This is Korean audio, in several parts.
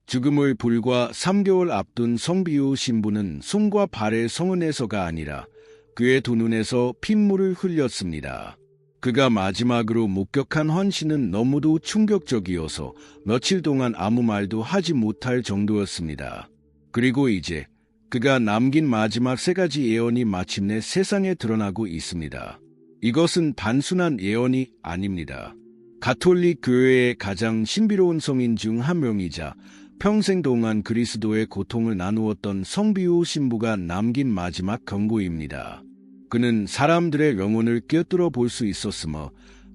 죽음을 불과 3개월 앞둔 성비우 신부는 손과 발의 성은에서가 아니라 그의 두 눈에서 핏물을 흘렸습니다. 그가 마지막으로 목격한 헌신은 너무도 충격적이어서 며칠 동안 아무 말도 하지 못할 정도였습니다. 그리고 이제 그가 남긴 마지막 3가지 예언이 마침내 세상에 드러나고 있습니다. 이것은 단순한 예언이 아닙니다. 가톨릭 교회의 가장 신비로운 성인 중 한 명이자 평생 동안 그리스도의 고통을 나누었던 성비우 신부가 남긴 마지막 경고입니다. 그는 사람들의 영혼을 꿰뚫어 볼 수 있었으며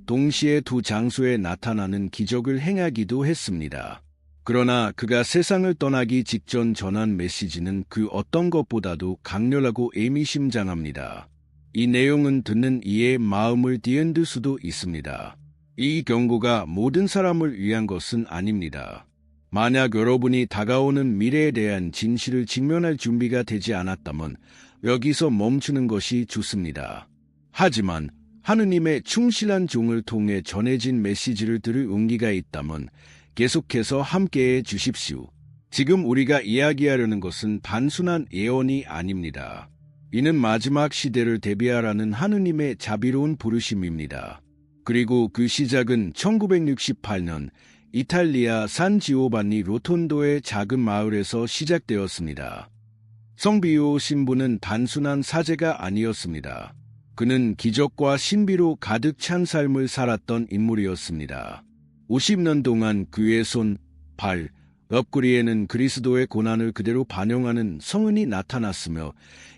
동시에 두 장소에 나타나는 기적을 행하기도 했습니다. 그러나 그가 세상을 떠나기 직전 전한 메시지는 그 어떤 것보다도 강렬하고 의미심장합니다. 이 내용은 듣는 이의 마음을 뒤흔들 수도 있습니다. 이 경고가 모든 사람을 위한 것은 아닙니다. 만약 여러분이 다가오는 미래에 대한 진실을 직면할 준비가 되지 않았다면 여기서 멈추는 것이 좋습니다. 하지만 하느님의 충실한 종을 통해 전해진 메시지를 들을 용기가 있다면 계속해서 함께해 주십시오. 지금 우리가 이야기하려는 것은 단순한 예언이 아닙니다. 이는 마지막 시대를 대비하라는 하느님의 자비로운 부르심입니다. 그리고 그 시작은 1968년 이탈리아 산 지오반니 로톤도의 작은 마을에서 시작되었습니다. 성비우 신부는 단순한 사제가 아니었습니다. 그는 기적과 신비로 가득 찬 삶을 살았던 인물이었습니다. 50년 동안 그의 손, 발, 옆구리에는 그리스도의 고난을 그대로 반영하는 성은이 나타났으며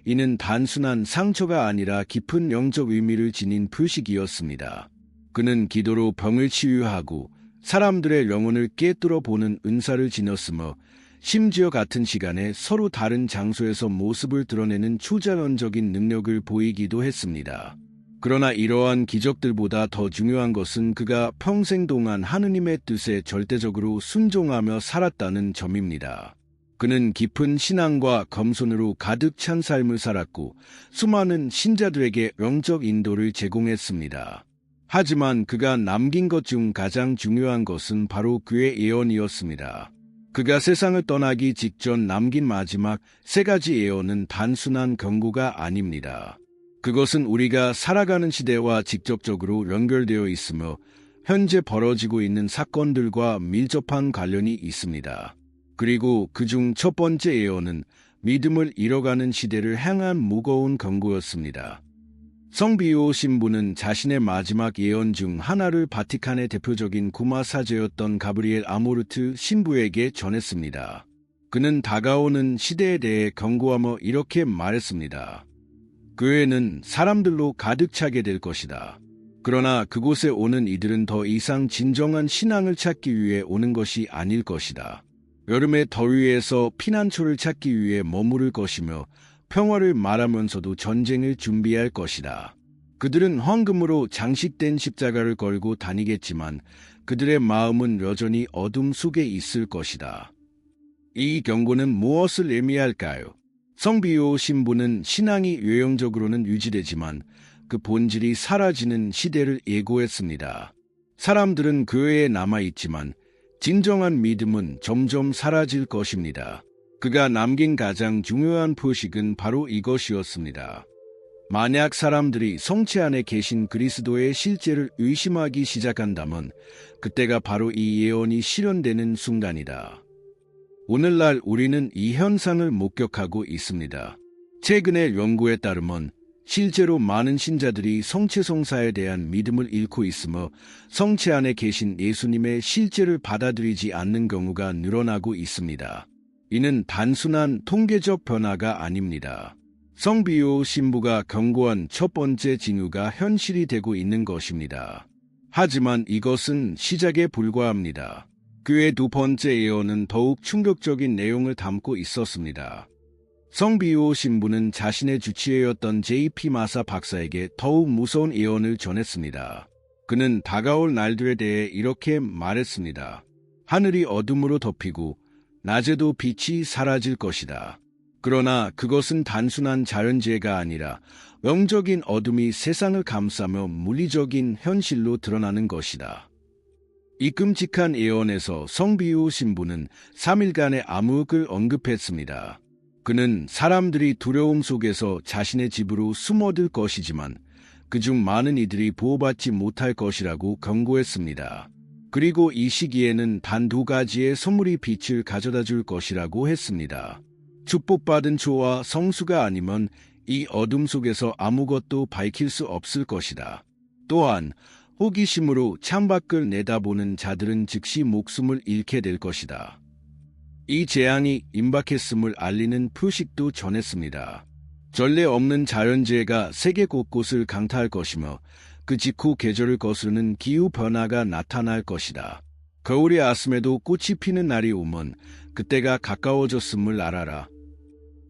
이는 단순한 상처가 아니라 깊은 영적 의미를 지닌 표식이었습니다. 그는 기도로 병을 치유하고 사람들의 영혼을 꿰뚫어 보는 은사를 지녔으며 심지어 같은 시간에 서로 다른 장소에서 모습을 드러내는 초자연적인 능력을 보이기도 했습니다. 그러나 이러한 기적들보다 더 중요한 것은 그가 평생 동안 하느님의 뜻에 절대적으로 순종하며 살았다는 점입니다. 그는 깊은 신앙과 겸손으로 가득 찬 삶을 살았고 수많은 신자들에게 영적 인도를 제공했습니다. 하지만 그가 남긴 것 중 가장 중요한 것은 바로 그의 예언이었습니다. 그가 세상을 떠나기 직전 남긴 마지막 3가지 예언은 단순한 경고가 아닙니다. 그것은 우리가 살아가는 시대와 직접적으로 연결되어 있으며 현재 벌어지고 있는 사건들과 밀접한 관련이 있습니다. 그리고 그중 첫 번째 예언은 믿음을 잃어가는 시대를 향한 무거운 경고였습니다. 성비우 신부는 자신의 마지막 예언 중 하나를 바티칸의 대표적인 구마 사제였던 가브리엘 아모르트 신부에게 전했습니다. 그는 다가오는 시대에 대해 경고하며 이렇게 말했습니다. 교회는 사람들로 가득 차게 될 것이다. 그러나 그곳에 오는 이들은 더 이상 진정한 신앙을 찾기 위해 오는 것이 아닐 것이다. 여름의 더위에서 피난처를 찾기 위해 머무를 것이며 평화를 말하면서도 전쟁을 준비할 것이다. 그들은 황금으로 장식된 십자가를 걸고 다니겠지만 그들의 마음은 여전히 어둠 속에 있을 것이다. 이 경고는 무엇을 의미할까요? 성비우 신부는 신앙이 외형적으로는 유지되지만 그 본질이 사라지는 시대를 예고했습니다. 사람들은 교회에 남아있지만 진정한 믿음은 점점 사라질 것입니다. 그가 남긴 가장 중요한 표식은 바로 이것이었습니다. 만약 사람들이 성체 안에 계신 그리스도의 실제를 의심하기 시작한다면 그때가 바로 이 예언이 실현되는 순간이다. 오늘날 우리는 이 현상을 목격하고 있습니다. 최근의 연구에 따르면 실제로 많은 신자들이 성체 성사에 대한 믿음을 잃고 있으며 성체 안에 계신 예수님의 실제를 받아들이지 않는 경우가 늘어나고 있습니다. 이는 단순한 통계적 변화가 아닙니다. 성비우 신부가 경고한 첫 번째 징후가 현실이 되고 있는 것입니다. 하지만 이것은 시작에 불과합니다. 그의 두 번째 예언은 더욱 충격적인 내용을 담고 있었습니다. 성비우 신부는 자신의 주치의였던 J.P. 마사 박사에게 더욱 무서운 예언을 전했습니다. 그는 다가올 날들에 대해 이렇게 말했습니다. 하늘이 어둠으로 덮이고 낮에도 빛이 사라질 것이다. 그러나 그것은 단순한 자연재해가 아니라 영적인 어둠이 세상을 감싸며 물리적인 현실로 드러나는 것이다. 이 끔찍한 예언에서 성비유 신부는 3일간의 암흑을 언급했습니다. 그는 사람들이 두려움 속에서 자신의 집으로 숨어들 것이지만 그중 많은 이들이 보호받지 못할 것이라고 경고했습니다. 그리고 이 시기에는 단 2가지의 선물이 빛을 가져다 줄 것이라고 했습니다. 축복받은 초와 성수가 아니면 이 어둠 속에서 아무것도 밝힐 수 없을 것이다. 또한 호기심으로 창밖을 내다보는 자들은 즉시 목숨을 잃게 될 것이다. 이 재앙이 임박했음을 알리는 표식도 전했습니다. 전례 없는 자연재해가 세계 곳곳을 강타할 것이며 그 직후 계절을 거스르는 기후변화가 나타날 것이다. 겨울이 왔음에도 꽃이 피는 날이 오면 그때가 가까워졌음을 알아라.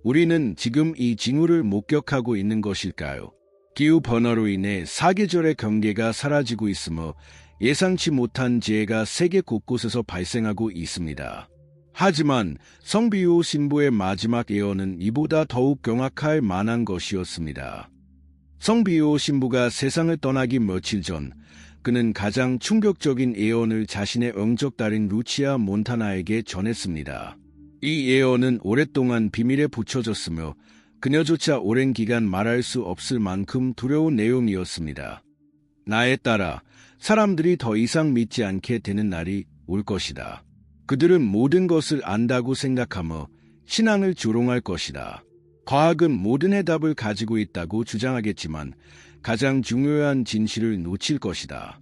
우리는 지금 이 징후를 목격하고 있는 것일까요? 기후변화로 인해 사계절의 경계가 사라지고 있으며 예상치 못한 재해가 세계 곳곳에서 발생하고 있습니다. 하지만 성비유 신부의 마지막 예언은 이보다 더욱 경악할 만한 것이었습니다. 성비유 신부가 세상을 떠나기 며칠 전 그는 가장 충격적인 예언을 자신의 영적딸인 루치아 몬타나에게 전했습니다. 이 예언은 오랫동안 비밀에 붙여졌으며 그녀조차 오랜 기간 말할 수 없을 만큼 두려운 내용이었습니다. 나에 따라 사람들이 더 이상 믿지 않게 되는 날이 올 것이다. 그들은 모든 것을 안다고 생각하며 신앙을 조롱할 것이다. 과학은 모든 해답을 가지고 있다고 주장하겠지만 가장 중요한 진실을 놓칠 것이다.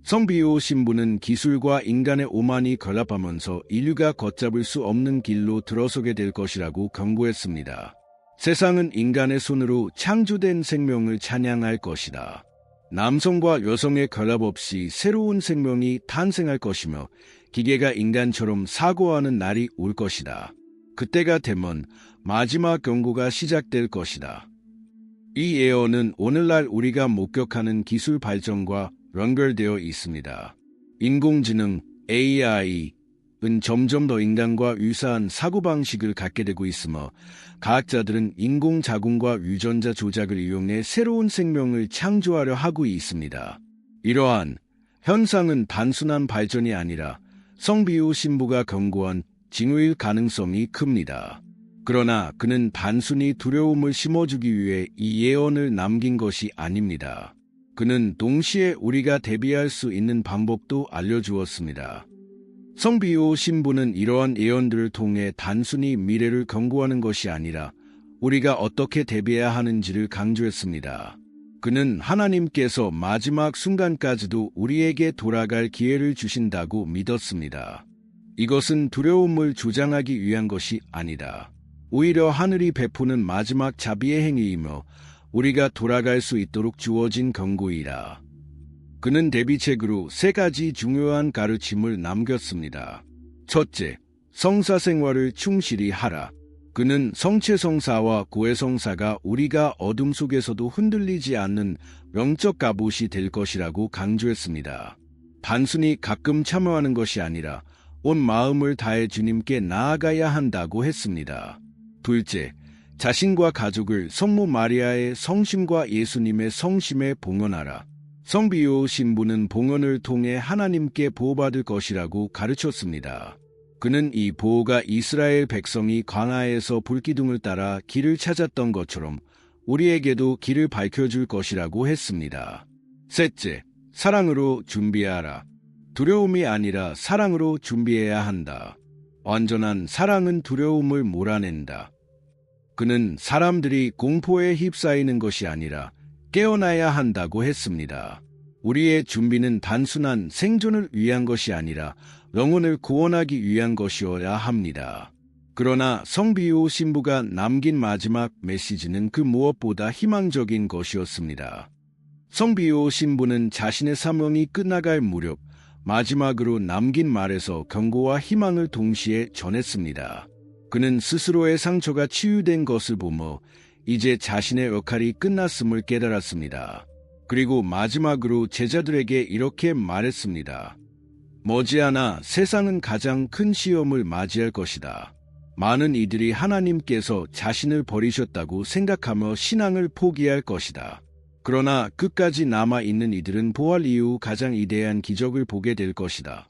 성비유 신부는 기술과 인간의 오만이 결합하면서 인류가 걷잡을 수 없는 길로 들어서게 될 것이라고 경고했습니다. 세상은 인간의 손으로 창조된 생명을 찬양할 것이다. 남성과 여성의 결합 없이 새로운 생명이 탄생할 것이며 기계가 인간처럼 사고하는 날이 올 것이다. 그때가 되면 마지막 경고가 시작될 것이다. 이 예언은 오늘날 우리가 목격하는 기술 발전과 연결되어 있습니다. 인공지능 AI은 점점 더 인간과 유사한 사고방식을 갖게 되고 있으며 과학자들은 인공자궁과 유전자 조작을 이용해 새로운 생명을 창조하려 하고 있습니다. 이러한 현상은 단순한 발전이 아니라 성비유 신부가 경고한 징후일 가능성이 큽니다. 그러나 그는 단순히 두려움을 심어주기 위해 이 예언을 남긴 것이 아닙니다. 그는 동시에 우리가 대비할 수 있는 방법도 알려주었습니다. 성비유 신부는 이러한 예언들을 통해 단순히 미래를 경고하는 것이 아니라 우리가 어떻게 대비해야 하는지를 강조했습니다. 그는 하나님께서 마지막 순간까지도 우리에게 돌아갈 기회를 주신다고 믿었습니다. 이것은 두려움을 조장하기 위한 것이 아니다. 오히려 하늘이 베푸는 마지막 자비의 행위이며 우리가 돌아갈 수 있도록 주어진 경고이라. 그는 대비책으로 3가지 중요한 가르침을 남겼습니다. 첫째, 성사생활을 충실히 하라. 그는 성체성사와 고해성사가 우리가 어둠 속에서도 흔들리지 않는 영적 갑옷이 될 것이라고 강조했습니다. 단순히 가끔 참여하는 것이 아니라 온 마음을 다해 주님께 나아가야 한다고 했습니다. 둘째, 자신과 가족을 성모 마리아의 성심과 예수님의 성심에 봉헌하라. 성비유 신부는 봉헌을 통해 하나님께 보호받을 것이라고 가르쳤습니다. 그는 이 보호가 이스라엘 백성이 광야에서 불기둥을 따라 길을 찾았던 것처럼 우리에게도 길을 밝혀줄 것이라고 했습니다. 셋째, 사랑으로 준비하라. 두려움이 아니라 사랑으로 준비해야 한다. 완전한 사랑은 두려움을 몰아낸다. 그는 사람들이 공포에 휩싸이는 것이 아니라 깨어나야 한다고 했습니다. 우리의 준비는 단순한 생존을 위한 것이 아니라 영혼을 구원하기 위한 것이어야 합니다. 그러나 성비유 신부가 남긴 마지막 메시지는 그 무엇보다 희망적인 것이었습니다. 성비유 신부는 자신의 사명이 끝나갈 무렵 마지막으로 남긴 말에서 경고와 희망을 동시에 전했습니다. 그는 스스로의 상처가 치유된 것을 보며 이제 자신의 역할이 끝났음을 깨달았습니다. 그리고 마지막으로 제자들에게 이렇게 말했습니다. 머지않아 세상은 가장 큰 시험을 맞이할 것이다. 많은 이들이 하나님께서 자신을 버리셨다고 생각하며 신앙을 포기할 것이다. 그러나 끝까지 남아있는 이들은 부활 이후 가장 위대한 기적을 보게 될 것이다.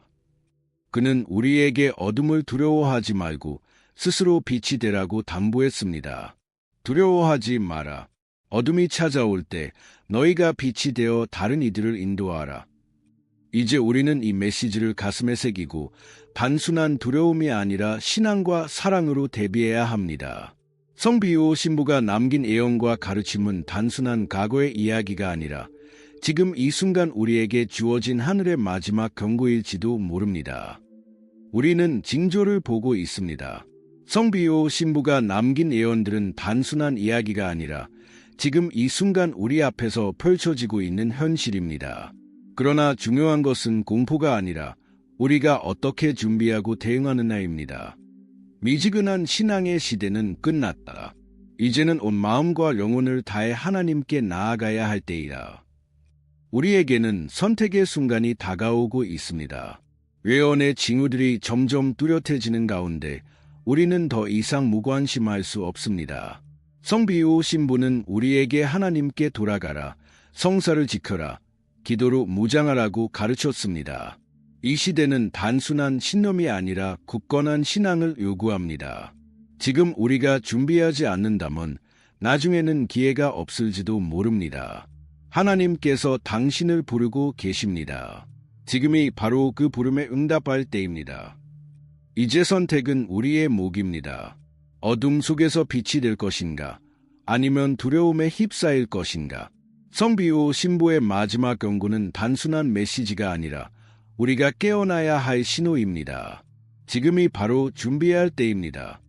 그는 우리에게 어둠을 두려워하지 말고 스스로 빛이 되라고 당부했습니다. 두려워하지 마라. 어둠이 찾아올 때 너희가 빛이 되어 다른 이들을 인도하라. 이제 우리는 이 메시지를 가슴에 새기고 단순한 두려움이 아니라 신앙과 사랑으로 대비해야 합니다. 성비오 신부가 남긴 예언과 가르침은 단순한 과거의 이야기가 아니라 지금 이 순간 우리에게 주어진 하늘의 마지막 경고일지도 모릅니다. 우리는 징조를 보고 있습니다. 성비오 신부가 남긴 예언들은 단순한 이야기가 아니라 지금 이 순간 우리 앞에서 펼쳐지고 있는 현실입니다. 그러나 중요한 것은 공포가 아니라 우리가 어떻게 준비하고 대응하느냐입니다. 미지근한 신앙의 시대는 끝났다. 이제는 온 마음과 영혼을 다해 하나님께 나아가야 할 때이다. 우리에게는 선택의 순간이 다가오고 있습니다. 예언의 징후들이 점점 뚜렷해지는 가운데 우리는 더 이상 무관심할 수 없습니다. 성비오 신부는 우리에게 하나님께 돌아가라, 성사를 지켜라, 기도로 무장하라고 가르쳤습니다. 이 시대는 단순한 신념이 아니라 굳건한 신앙을 요구합니다. 지금 우리가 준비하지 않는다면 나중에는 기회가 없을지도 모릅니다. 하나님께서 당신을 부르고 계십니다. 지금이 바로 그 부름에 응답할 때입니다. 이제 선택은 우리의 몫입니다. 어둠 속에서 빛이 될 것인가? 아니면 두려움에 휩싸일 것인가? 성비오 신부의 마지막 경고는 단순한 메시지가 아니라 우리가 깨어나야 할 신호입니다. 지금이 바로 준비할 때입니다.